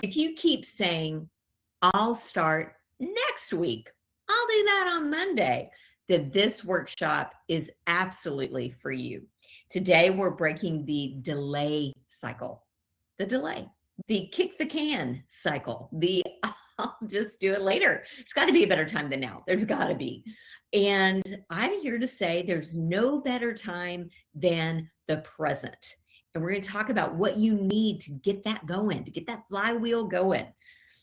If you keep saying, I'll start next week, I'll do that on Monday, then this workshop is absolutely for you. Today, we're breaking the delay cycle, the delay, the kick the can cycle, the I'll just do it later. It's got to be a better time than now. There's got to be. And I'm here to say there's no better time than the present. And we're going to talk about what you need to get that going, to get that flywheel going.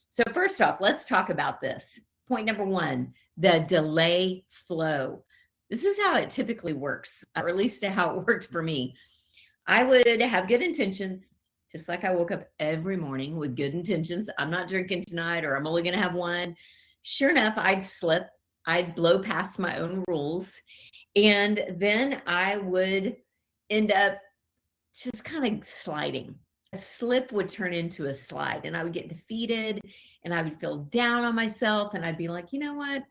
So first off, let's talk about this. Point number one, the delay flow. This is how it typically works, or at least how it worked for me. I would have good intentions, just like I woke up every morning with good intentions. I'm not drinking tonight, or I'm only going to have one. Sure enough, I'd slip. I'd blow past my own rules. And then I would end up just kind of sliding. A slip would turn into a slide, and I would get defeated, and I would feel down on myself, and I'd be like, you know what?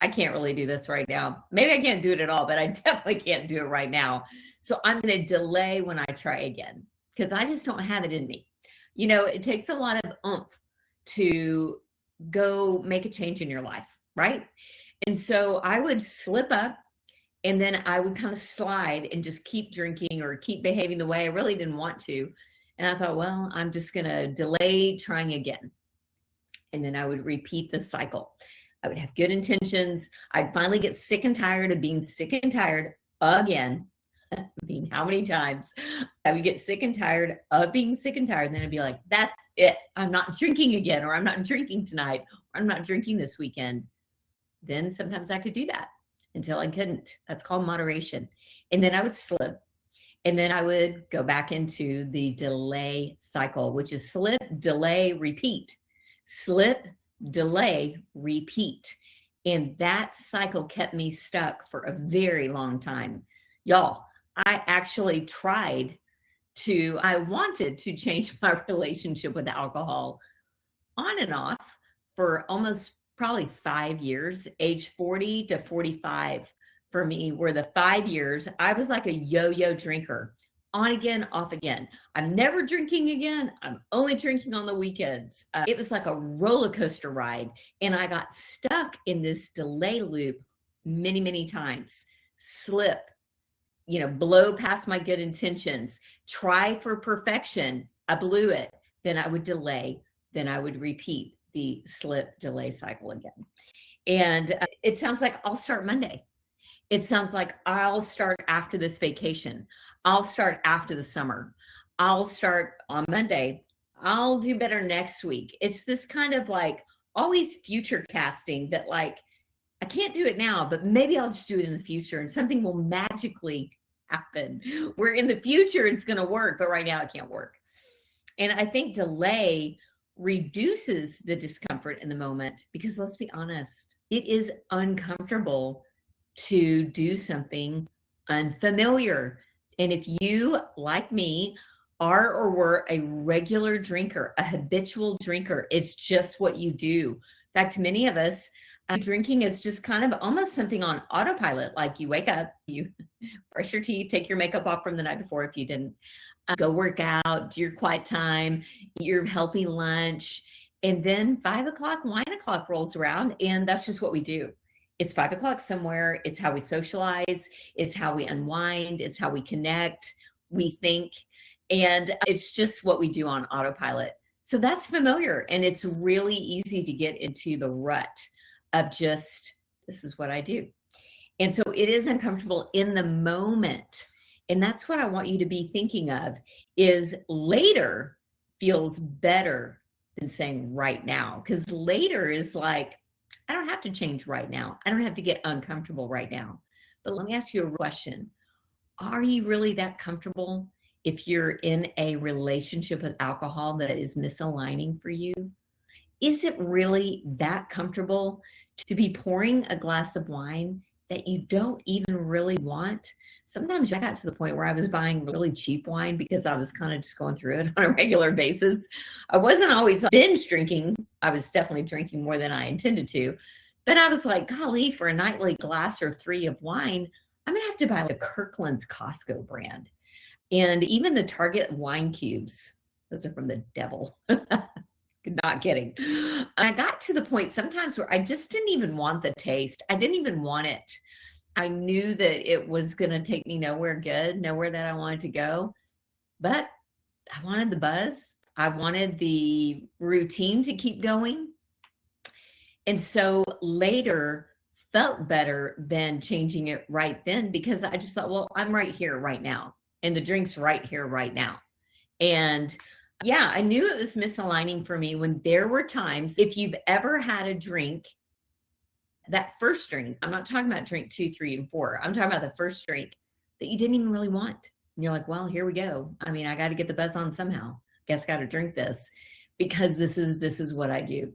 I can't really do this right now. Maybe I can't do it at all, but I definitely can't do it right now. So I'm going to delay when I try again, because I just don't have it in me. You know, it takes a lot of oomph to go make a change in your life, right? And so I would slip up, and then I would kind of slide and just keep drinking or keep behaving the way I really didn't want to. And I thought, well, I'm just going to delay trying again. And then I would repeat the cycle. I would have good intentions. I'd finally get sick and tired of being sick and tired again. I mean, how many times I would get sick and tired of being sick and tired. And then I'd be like, that's it. I'm not drinking again, or I'm not drinking tonight, or I'm not drinking this weekend. Then sometimes I could do that until I couldn't. That's called moderation. And then I would slip. And then I would go back into the delay cycle, which is slip, delay, repeat. Slip, delay, repeat. And that cycle kept me stuck for a very long time. Y'all, I actually I wanted to change my relationship with alcohol on and off for almost probably 5 years. Age 40 to 45 for me were the 5 years. I was like a yo-yo drinker, on again, off again. I'm never drinking again. I'm only drinking on the weekends. It was like a roller coaster ride. And I got stuck in this delay loop many, many times. Slip, blow past my good intentions, try for perfection. I blew it. Then I would delay. Then I would repeat the slip delay cycle again. And it sounds like I'll start Monday. It sounds like I'll start after this vacation. I'll start after the summer. I'll start on Monday. I'll do better next week. It's this kind of like always future casting that like, I can't do it now, but maybe I'll just do it in the future and something will magically happen where in the future it's going to work, but right now it can't work. And I think delay reduces the discomfort in the moment because let's be honest, it is uncomfortable to do something unfamiliar. And if you, like me, are or were a regular drinker, a habitual drinker, it's just what you do. In fact, many of us, drinking is just kind of almost something on autopilot. Like you wake up, you brush your teeth, take your makeup off from the night before if you didn't, go work out, do your quiet time, eat your healthy lunch, and then 5 o'clock, wine o'clock rolls around, and that's just what we do. It's 5 o'clock somewhere. It's how we socialize. It's how we unwind. It's how we connect. We think. And it's just what we do on autopilot. So that's familiar. And it's really easy to get into the rut of just, this is what I do. And so it is uncomfortable in the moment. And that's what I want you to be thinking of is later feels better than saying right now. Because later is like, I don't have to change right now. I don't have to get uncomfortable right now. But let me ask you a question. Are you really that comfortable if you're in a relationship with alcohol that is misaligning for you? Is it really that comfortable to be pouring a glass of wine that you don't even really want? Sometimes I got to the point where I was buying really cheap wine because I was kind of just going through it on a regular basis. I wasn't always binge drinking. I was definitely drinking more than I intended to. But I was like, golly, for a nightly glass or 3 of wine, I'm going to have to buy the Kirkland's Costco brand. And even the Target wine cubes, those are from the devil. Not kidding. I got to the point sometimes where I just didn't even want the taste. I didn't even want it. I knew that it was going to take me nowhere good, nowhere that I wanted to go. But I wanted the buzz. I wanted the routine to keep going. And so later felt better than changing it right then, because I just thought, well, I'm right here right now. And the drink's right here right now. And yeah, I knew it was misaligning for me when there were times, if you've ever had a drink, that first drink, I'm not talking about drink 2, 3, and 4. I'm talking about the first drink that you didn't even really want. And you're like, well, here we go. I mean, I got to get the buzz on somehow. Guess got to drink this because this is what I do.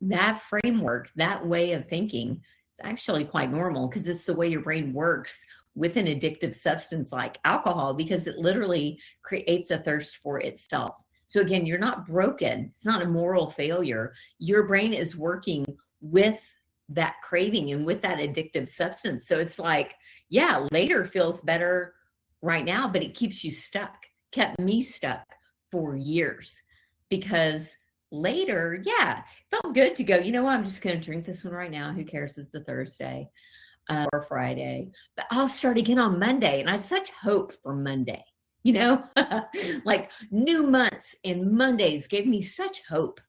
That framework, that way of thinking is actually quite normal because it's the way your brain works with an addictive substance like alcohol, because it literally creates a thirst for itself. So again, you're not broken. It's not a moral failure. Your brain is working with that craving and with that addictive substance. So it's like, yeah, later feels better right now, but it keeps you stuck, kept me stuck for years, because later, yeah, felt good to go, you know what, I'm just going to drink this one right now. Who cares? It's a Thursday or Friday, but I'll start again on Monday. And I had such hope for Monday, you know, like new months and Mondays gave me such hope.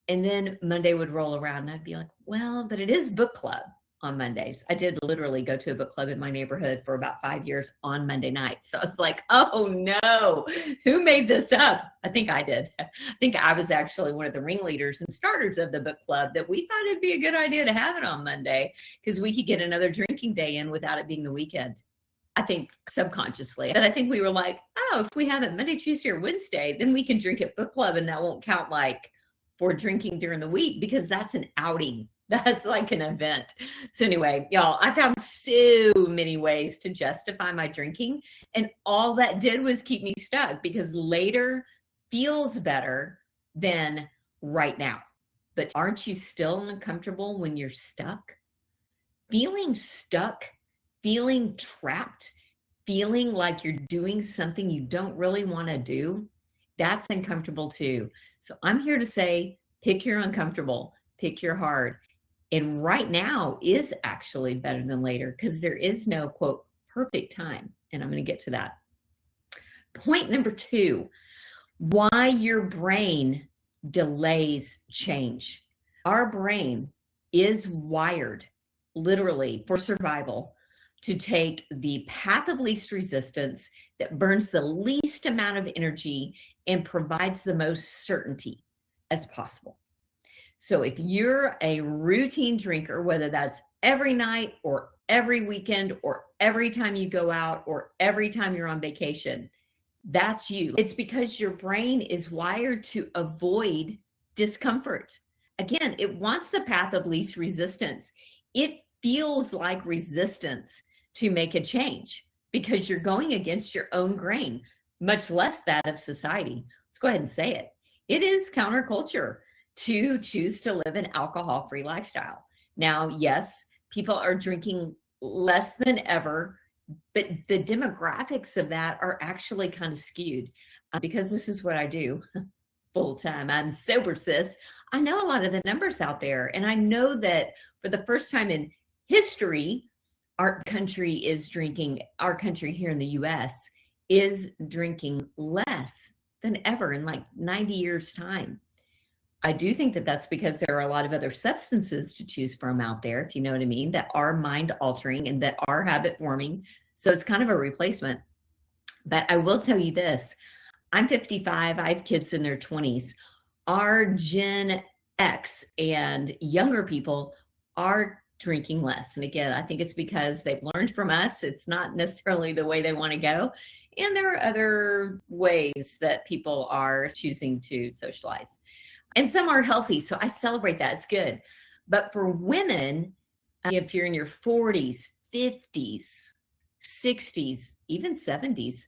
And then Monday would roll around and I'd be like, well, but it is book club on Mondays. I did literally go to a book club in my neighborhood for about 5 years on Monday nights. So I was like, oh no, who made this up? I think I did. I think I was actually one of the ringleaders and starters of the book club, that we thought it'd be a good idea to have it on Monday because we could get another drinking day in without it being the weekend. I think subconsciously. But I think we were like, oh, if we have it Monday, Tuesday, or Wednesday, then we can drink at book club and that won't count like for drinking during the week, because that's an outing. That's like an event. So anyway, y'all, I found so many ways to justify my drinking, and all that did was keep me stuck, because later feels better than right now. But aren't you still uncomfortable when you're stuck? Feeling stuck, feeling trapped, feeling like you're doing something you don't really want to do, that's uncomfortable too. So I'm here to say, pick your uncomfortable, pick your hard. And right now is actually better than later, because there is no, quote, perfect time. And I'm going to get to that. Point number 2, why your brain delays change. Our brain is wired, literally, for survival, to take the path of least resistance that burns the least amount of energy and provides the most certainty as possible. So if you're a routine drinker, whether that's every night or every weekend or every time you go out or every time you're on vacation, that's you. It's because your brain is wired to avoid discomfort. Again, it wants the path of least resistance. It feels like resistance to make a change because you're going against your own grain, much less that of society. Let's go ahead and say it. It is counterculture to choose to live an alcohol-free lifestyle. Now, yes, people are drinking less than ever, but the demographics of that are actually kind of skewed because this is what I do full time. I'm sober, sis. I know a lot of the numbers out there, and I know that for the first time in history, our country here in the US is drinking less than ever in like 90 years time. I do think that that's because there are a lot of other substances to choose from out there, if you know what I mean, that are mind altering and that are habit forming. So it's kind of a replacement. But I will tell you this, I'm 55, I have kids in their 20s. Our Gen X and younger people are drinking less. And again, I think it's because they've learned from us. It's not necessarily the way they want to go. And there are other ways that people are choosing to socialize. And some are healthy. So I celebrate that. It's good. But for women, if you're in your 40s, 50s, 60s, even 70s,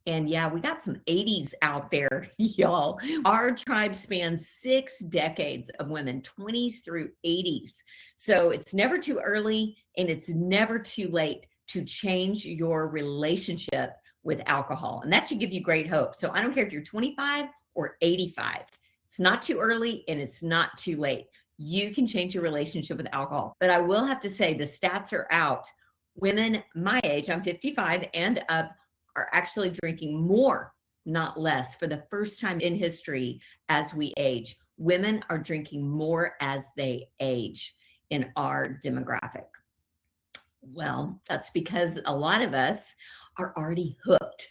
and yeah, we got some 80s out there, y'all. Our tribe spans 6 decades of women, 20s through 80s. So it's never too early and it's never too late to change your relationship with alcohol. And that should give you great hope. So I don't care if you're 25 or 85. It's not too early and it's not too late. You can change your relationship with alcohol. But I will have to say the stats are out. Women my age, I'm 55 and up, are actually drinking more, not less, for the first time in history as we age. Women are drinking more as they age in our demographic. Well, that's because a lot of us are already hooked.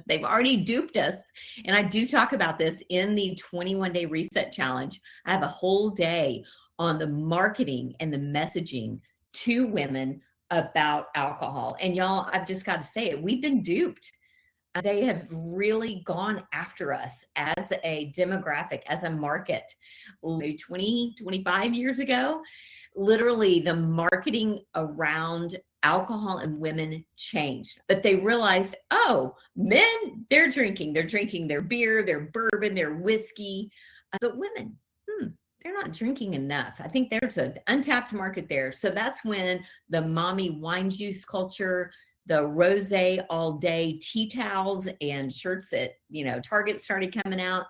They've already duped us. And I do talk about this in the 21-day reset challenge. I have a whole day on the marketing and the messaging to women about alcohol. And y'all, I've just got to say it, we've been duped. They have really gone after us as a demographic, as a market. 20, 25 years ago, literally the marketing around alcohol and women changed. But they realized, oh, men, they're drinking their beer, their bourbon, their whiskey. But women, they're not drinking enough. I think there's an untapped market there. So that's when the mommy wine juice culture, the rosé all day tea towels and shirts at, Target started coming out.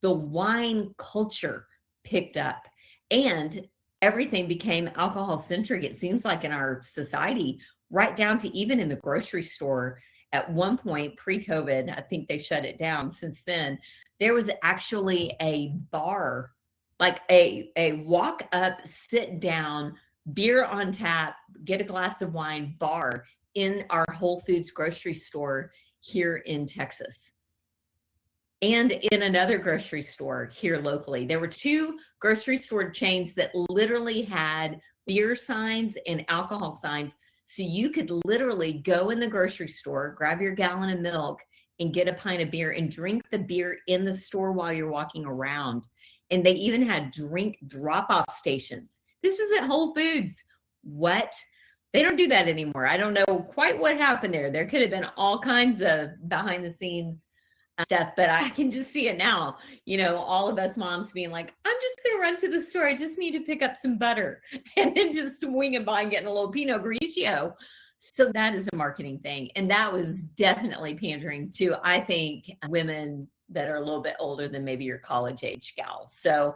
The wine culture picked up and everything became alcohol centric. It seems like in our society, right down to even in the grocery store. At one point pre-COVID, I think they shut it down. Since then, there was actually a bar, like a walk up, sit down, beer on tap, get a glass of wine bar in our Whole Foods grocery store here in Texas. And in another grocery store here locally. There were 2 grocery store chains that literally had beer signs and alcohol signs. So you could literally go in the grocery store, grab your gallon of milk and get a pint of beer and drink the beer in the store while you're walking around. And they even had drink drop-off stations. This is at Whole Foods. What? They don't do that anymore. I don't know quite what happened there. There could have been all kinds of behind the scenes stuff, but I can just see it now. All of us moms being like, I'm just going to run to the store. I just need to pick up some butter and then just winging by and getting a little Pinot Grigio. So that is a marketing thing. And that was definitely pandering to, I think, women that are a little bit older than maybe your college age gals. So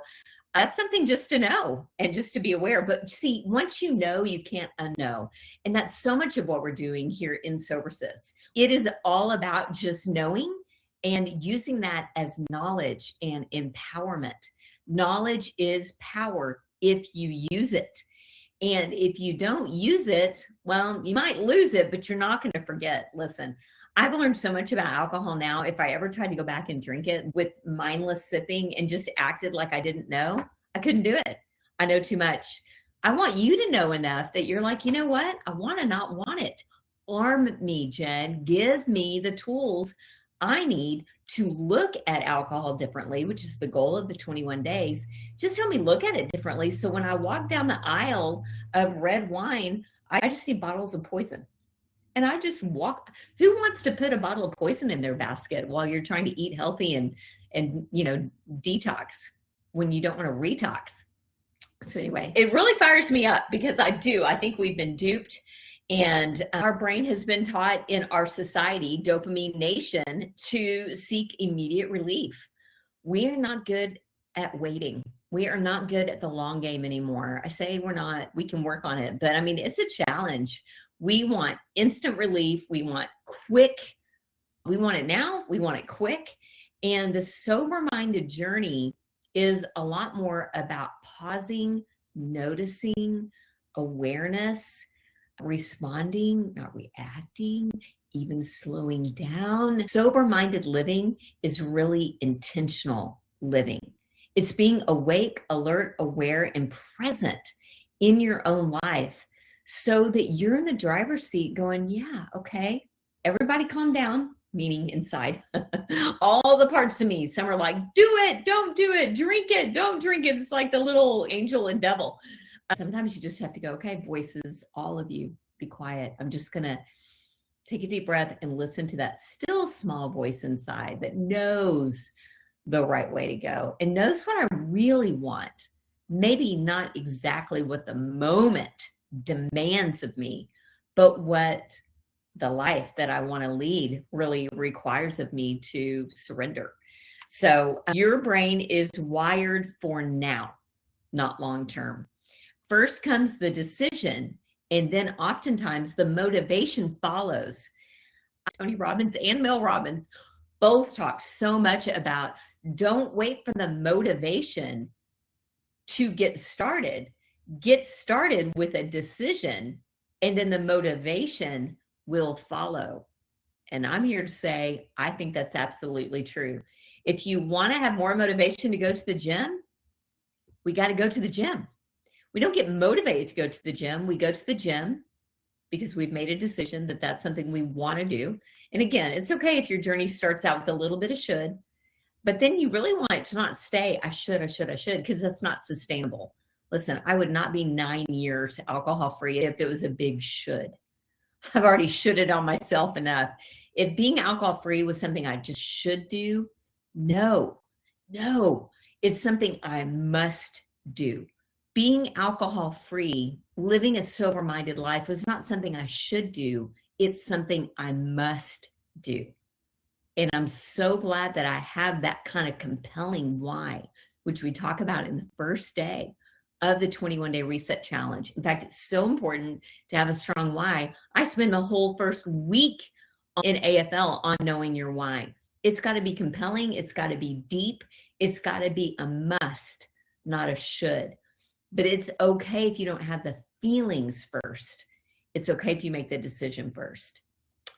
that's something just to know and just to be aware. But see, once you know, you can't unknow. And that's so much of what we're doing here in SoberSis. It is all about just knowing and using that as knowledge and empowerment. Knowledge is power if you use it. And if you don't use it, well, you might lose it, but you're not going to forget. Listen, I've learned so much about alcohol now. If I ever tried to go back and drink it with mindless sipping and just acted like I didn't know, I couldn't do it. I know too much. I want you to know enough that you're like, you know what? I want to not want it. Arm me, Jen. Give me the tools I need to look at alcohol differently, which is the goal of the 21 days. Just help me look at it differently. So when I walk down the aisle of red wine, I just see bottles of poison. And I just walk. Who wants to put a bottle of poison in their basket while you're trying to eat healthy and detox when you don't want to retox? So anyway, it really fires me up because I think we've been duped. And our brain has been taught in our society, dopamine nation, to seek immediate relief. We are not good at waiting. We are not good at the long game anymore. I say we're not, we can work on it, but I mean, it's a challenge. We want instant relief. We want quick. We want it now. We want it quick. And the sober-minded journey is a lot more about pausing, noticing, awareness, responding, not reacting, even slowing down. Sober-minded living is really intentional living. It's being awake, alert, aware, and present in your own life so that you're in the driver's seat going, yeah, okay, everybody calm down, meaning inside. All the parts of me, some are like, do it, don't do it, drink it, don't drink it. It's like the little angel and devil. Sometimes you just have to go, okay, voices, all of you, be quiet. I'm just going to take a deep breath and listen to that still small voice inside that knows the right way to go and knows what I really want. Maybe not exactly what the moment demands of me, but what the life that I want to lead really requires of me to surrender. So your brain is wired for now, not long term. First comes the decision, and then oftentimes the motivation follows. Tony Robbins and Mel Robbins both talk so much about don't wait for the motivation to get started. Get started with a decision, and then the motivation will follow. And I'm here to say, I think that's absolutely true. If you want to have more motivation to go to the gym, we got to go to the gym. We don't get motivated to go to the gym. We go to the gym because we've made a decision that that's something we want to do. And again, it's okay if your journey starts out with a little bit of should, but then you really want it to not stay, I should, because that's not sustainable. Listen, I would not be 9 years alcohol free if it was a big should. I've already shoulded on myself enough. If being alcohol free was something I just should do, no, it's something I must do. Being alcohol free, living a sober minded life was not something I should do. It's something I must do. And I'm so glad that I have that kind of compelling why, which we talk about in the first day of the 21-day reset challenge. In fact, it's so important to have a strong why. I spend the whole first week in AFL on knowing your why. It's got to be compelling. It's got to be deep. It's got to be a must, not a should. But it's okay if you don't have the feelings first. It's okay if you make the decision first.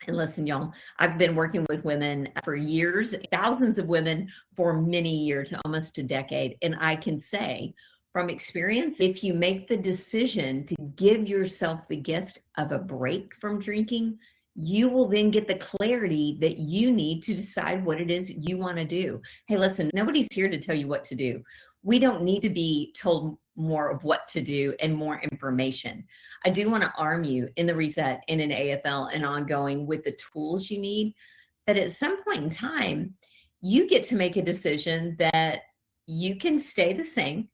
And listen, y'all, I've been working with women for years, thousands of women for many years, almost a decade. And I can say from experience, if you make the decision to give yourself the gift of a break from drinking, you will then get the clarity that you need to decide what it is you want to do. Hey, listen, nobody's here to tell you what to do. We don't need to be told more of what to do and more information. I do want to arm you in the reset and in AFL and ongoing with the tools you need, that at some point in time, you get to make a decision that you can stay the same.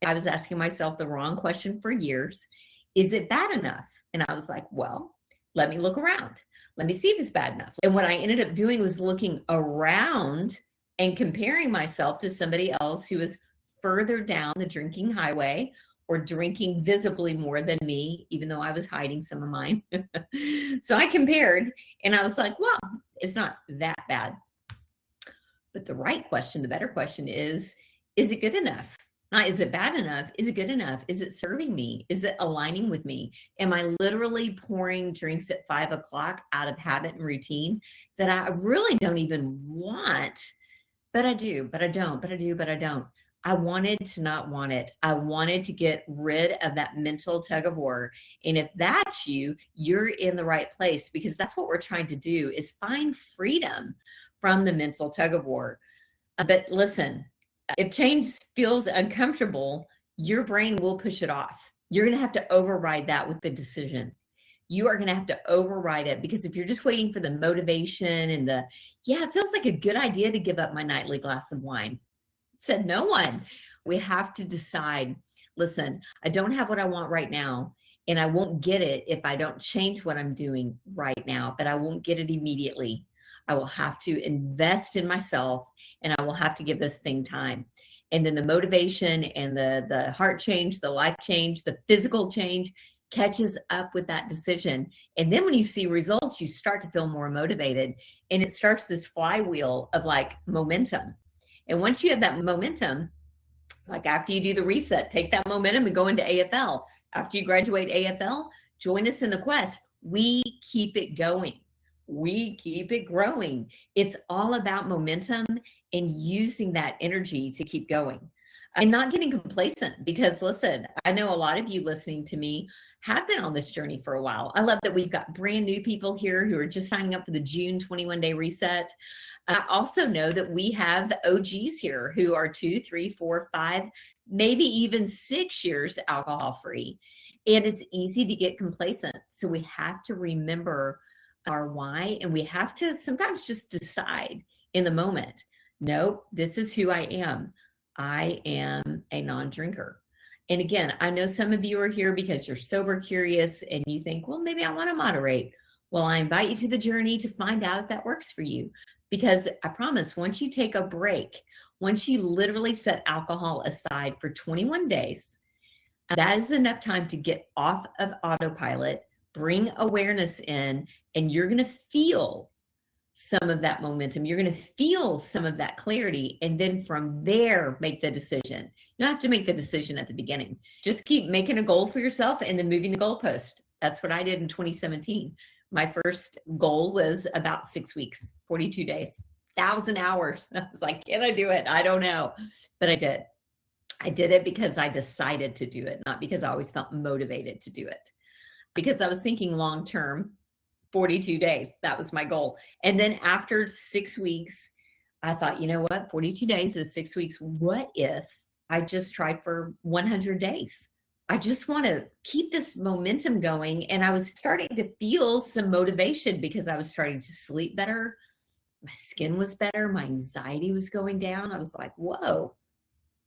I was asking myself the wrong question for years. Is it bad enough? And I was like, well, let me look around. Let me see if it's bad enough. And what I ended up doing was looking around and comparing myself to somebody else who was further down the drinking highway or drinking visibly more than me, even though I was hiding some of mine. So I compared and I was like, well, it's not that bad. But the right question, the better question is it good enough? Not is it bad enough? Is it good enough? Is it serving me? Is it aligning with me? Am I literally pouring drinks at 5 o'clock out of habit and routine that I really don't even want, but I do, but I don't, but I do, but I don't. I wanted to not want it. I wanted to get rid of that mental tug of war. And if that's you, you're in the right place, because that's what we're trying to do, is find freedom from the mental tug of war. But listen, if change feels uncomfortable, your brain will push it off. You're going to have to override that with the decision. You are going to have to override it, because if you're just waiting for the motivation and it feels like a good idea to give up my nightly glass of wine. Said no one. We have to decide, listen, I don't have what I want right now, and I won't get it if I don't change what I'm doing right now, but I won't get it immediately. I will have to invest in myself, and I will have to give this thing time. And then the motivation and the heart change, the life change, the physical change catches up with that decision. And then when you see results, you start to feel more motivated, and it starts this flywheel of like momentum. And once you have that momentum, like after you do the reset, take that momentum and go into AFL. After you graduate AFL, join us in the quest. We keep it going. We keep it growing. It's all about momentum and using that energy to keep going and not getting complacent, because listen, I know a lot of you listening to me have been on this journey for a while. I love that we've got brand new people here who are just signing up for the June 21-day reset. I also know that we have the OGs here who are 2, 3, 4, 5, maybe even 6 years alcohol free. And it's easy to get complacent. So we have to remember our why, and we have to sometimes just decide in the moment, nope, this is who I am. I am a non-drinker. And again, I know some of you are here because you're sober curious and you think, well, maybe I want to moderate. Well, I invite you to the journey to find out if that works for you. Because I promise, once you take a break, once you literally set alcohol aside for 21 days, that is enough time to get off of autopilot, bring awareness in, and you're going to feel some of that momentum. You're going to feel some of that clarity. And then from there, make the decision. You don't have to make the decision at the beginning. Just keep making a goal for yourself and then moving the goalpost. That's what I did in 2017. My first goal was about 6 weeks, 42 days, 1,000 hours. I was like, can I do it? I don't know. But I did. I did it because I decided to do it, not because I always felt motivated to do it. Because I was thinking long term, 42 days, that was my goal. And then after 6 weeks, I thought, you know what, 42 days is 6 weeks. What if I just tried for 100 days? I just want to keep this momentum going. And I was starting to feel some motivation because I was starting to sleep better. My skin was better. My anxiety was going down. I was like, whoa,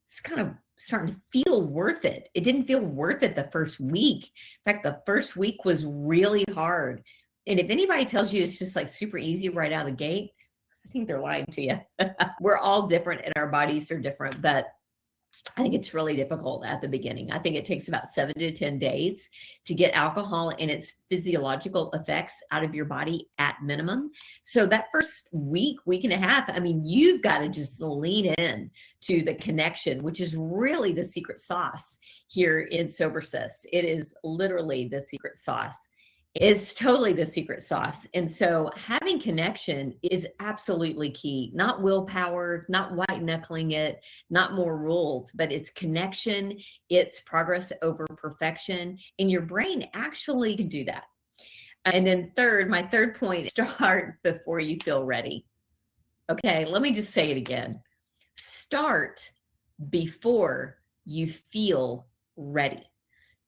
it's kind of starting to feel worth it. It didn't feel worth it the first week. In fact, the first week was really hard. And if anybody tells you it's just like super easy right out of the gate, I think they're lying to you. We're all different and our bodies are different, but I think it's really difficult at the beginning. I think it takes about 7 to 10 days to get alcohol and its physiological effects out of your body at minimum. So that first week, week and a half, I mean, you've got to just lean in to the connection, which is really the secret sauce here in Sober Sis. It is literally the secret sauce. Is totally the secret sauce. And so having connection is absolutely key, not willpower, not white knuckling it, not more rules, but it's connection, it's progress over perfection. And your brain actually can do that. And then my third point, start before you feel ready. Okay, let me just say it again. Start before you feel ready.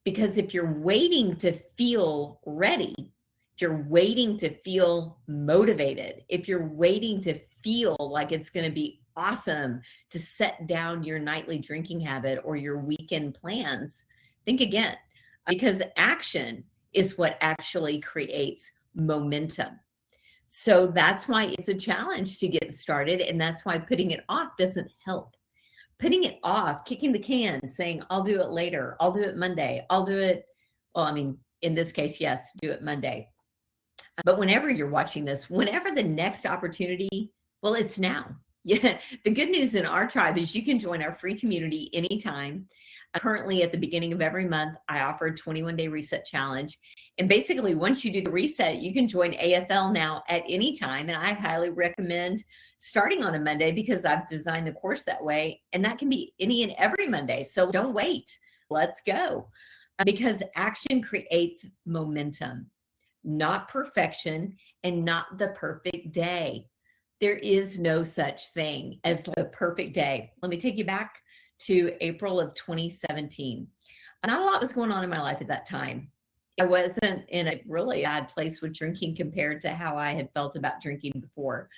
Because if you're waiting to feel ready, if you're waiting to feel motivated, if you're waiting to feel like it's going to be awesome to set down your nightly drinking habit or your weekend plans, think again, because action is what actually creates momentum. So that's why it's a challenge to get started. And that's why putting it off doesn't help. Putting it off, kicking the can, saying, I'll do it later. I'll do it Monday. I'll do it. Well, I mean, in this case, yes, do it Monday. But whenever you're watching this, whenever the next opportunity, well, it's now. Yeah. The good news in our tribe is you can join our free community anytime. Currently, at the beginning of every month, I offer a 21-day reset challenge. And basically, once you do the reset, you can join AFL now at any time. And I highly recommend starting on a Monday because I've designed the course that way. And that can be any and every Monday. So don't wait. Let's go. Because action creates momentum, not perfection and not the perfect day. There is no such thing as the perfect day. Let me take you back to April of 2017. Not a lot was going on in my life at that time. I wasn't in a really bad place with drinking compared to how I had felt about drinking before.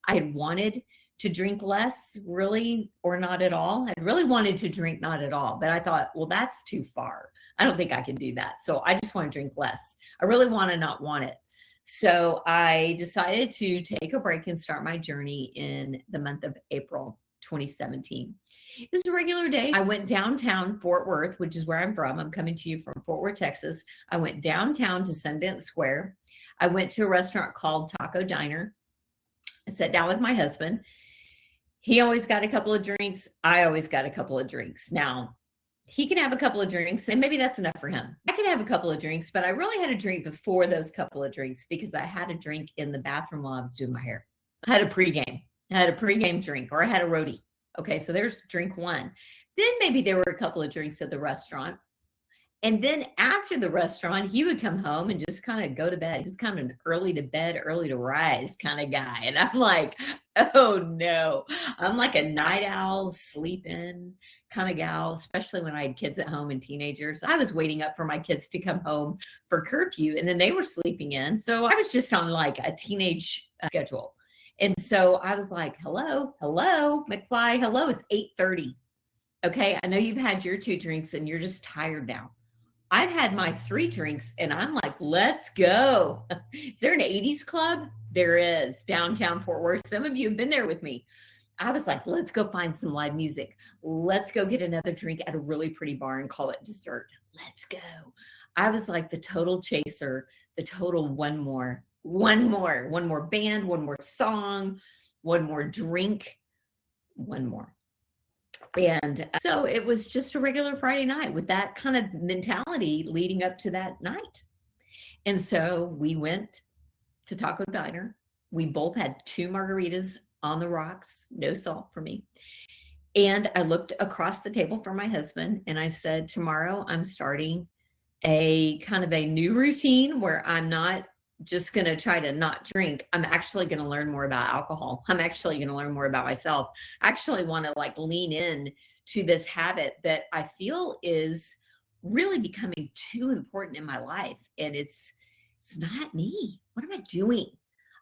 I had wanted to drink less, really, or not at all. I really wanted to drink not at all, but I thought, well, that's too far. I don't think I can do that. So I just want to drink less. I really want to not want it. So I decided to take a break and start my journey in the month of April 2017. It was a regular day. I went downtown Fort Worth, which is where I'm from. I'm coming to you from Fort Worth, Texas. I went downtown to Sundance Square. I went to a restaurant called Taco Diner. I sat down with my husband. He always got a couple of drinks. I always got a couple of drinks. Now, he can have a couple of drinks, and maybe that's enough for him. I can have a couple of drinks, but I really had a drink before those couple of drinks because I had a drink in the bathroom while I was doing my hair. I had a pregame. I had a pregame drink, or I had a roadie. Okay, so there's drink one. Then maybe there were a couple of drinks at the restaurant. And then after the restaurant, he would come home and just kind of go to bed. He was kind of an early to bed, early to rise kind of guy. And I'm like, oh no, I'm like a night owl, sleep in kind of gal, especially when I had kids at home and teenagers. I was waiting up for my kids to come home for curfew and then they were sleeping in. So I was just on like a teenage schedule. And so I was like, hello, McFly, hello, it's 8:30. Okay, I know you've had your 2 drinks and you're just tired now. I've had my 3 drinks and I'm like, let's go. Is there an 80s club? There is, downtown Fort Worth. Some of you have been there with me. I was like, let's go find some live music. Let's go get another drink at a really pretty bar and call it dessert. Let's go. I was like the total chaser, the total one more band, one more song, one more drink, one more. And so it was just a regular Friday night with that kind of mentality leading up to that night. And so we went to Taco Diner. We both had 2 margaritas on the rocks, no salt for me. And I looked across the table from my husband and I said, tomorrow I'm starting a kind of a new routine where I'm not just going to try to not drink. I'm actually going to learn more about alcohol. I'm actually going to learn more about myself. I actually want to like lean in to this habit that I feel is really becoming too important in my life. And it's not me. What am I doing?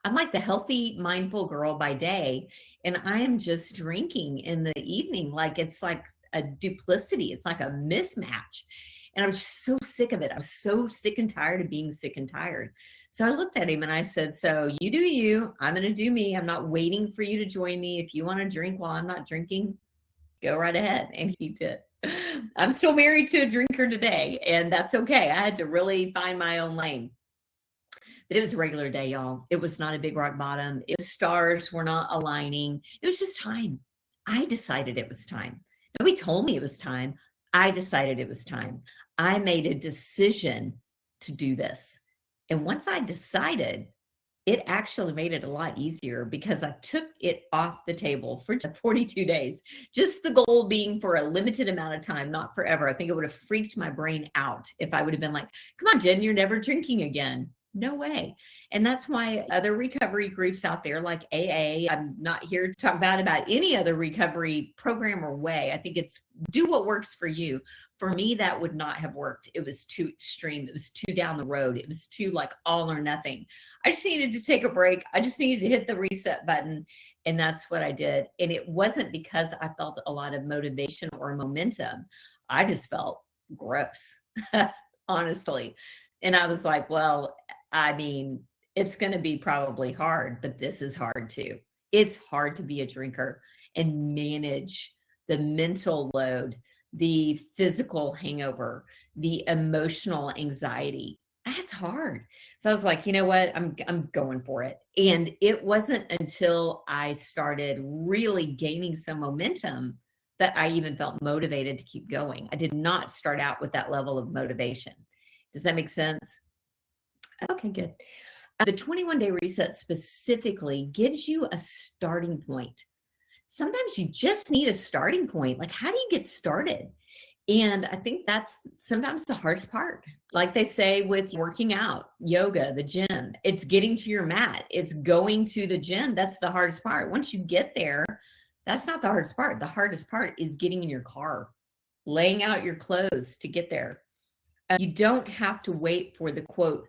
I'm like the healthy, mindful girl by day, and I am just drinking in the evening. Like it's like a duplicity. It's like a mismatch. And I'm just so sick of it. I'm so sick and tired of being sick and tired. So I looked at him and I said, so you do you, I'm going to do me. I'm not waiting for you to join me. If you want to drink while I'm not drinking, go right ahead. And he did. I'm still married to a drinker today, and that's okay. I had to really find my own lane. But it was a regular day, y'all. It was not a big rock bottom. The stars were not aligning. It was just time. I decided it was time. Nobody told me it was time. I decided it was time. I made a decision to do this. And once I decided, it actually made it a lot easier because I took it off the table for 42 days. Just the goal being for a limited amount of time, not forever. I think it would have freaked my brain out if I would have been like, come on, Jen, you're never drinking again. No way. And that's why other recovery groups out there like AA, I'm not here to talk bad about any other recovery program or way. I think it's do what works for you. For me, that would not have worked. It was too extreme. It was too down the road. It was too like all or nothing. I just needed to take a break. I just needed to hit the reset button. And that's what I did. And it wasn't because I felt a lot of motivation or momentum. I just felt gross, honestly. And I was like, well, I mean, it's going to be probably hard, but this is hard too. It's hard to be a drinker and manage the mental load, the physical hangover, the emotional anxiety. That's hard. So I was like, you know what? I'm going for it. And it wasn't until I started really gaining some momentum that I even felt motivated to keep going. I did not start out with that level of motivation. Does that make sense? Okay, good. The 21-day reset specifically gives you a starting point. Sometimes you just need a starting point. Like, how do you get started? And I think that's sometimes the hardest part. Like they say with working out, yoga, the gym, it's getting to your mat. It's going to the gym. That's the hardest part. Once you get there, that's not the hardest part. The hardest part is getting in your car, laying out your clothes to get there. You don't have to wait for the quote,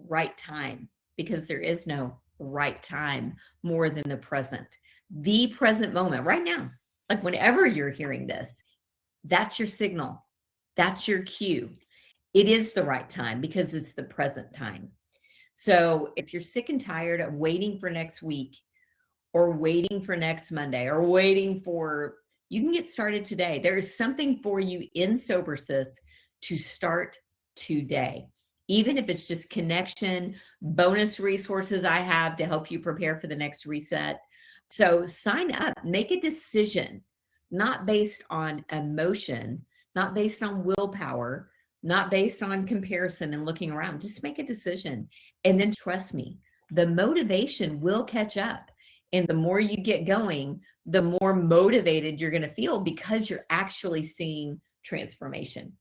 right time, because there is no right time more than the present moment right now. Like whenever you're hearing this, that's your signal. That's your cue. It is the right time because it's the present time. So if you're sick and tired of waiting for next week or waiting for next Monday or you can get started today. There is something for you in Sober Sis to start today. Even if it's just connection, bonus resources I have to help you prepare for the next reset. So sign up, make a decision, not based on emotion, not based on willpower, not based on comparison and looking around. Just make a decision. And then trust me, the motivation will catch up. And the more you get going, the more motivated you're going to feel because you're actually seeing transformation.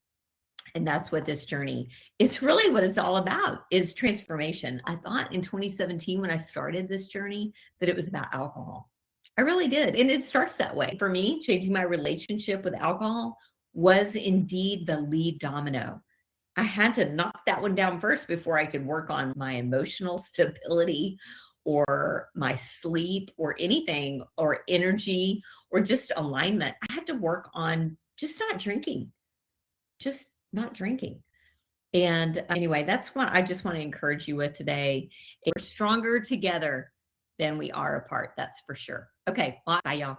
And that's what this journey is really what it's all about, is transformation. I thought in 2017 when I started this journey that it was about alcohol. I really did. And it starts that way. For me, changing my relationship with alcohol was indeed the lead domino. I had to knock that one down first before I could work on my emotional stability or my sleep or anything or energy or just alignment. I had to work on just not drinking. Just not drinking. And anyway, that's what I just want to encourage you with today. We're stronger together than we are apart. That's for sure. Okay. Well, bye, y'all.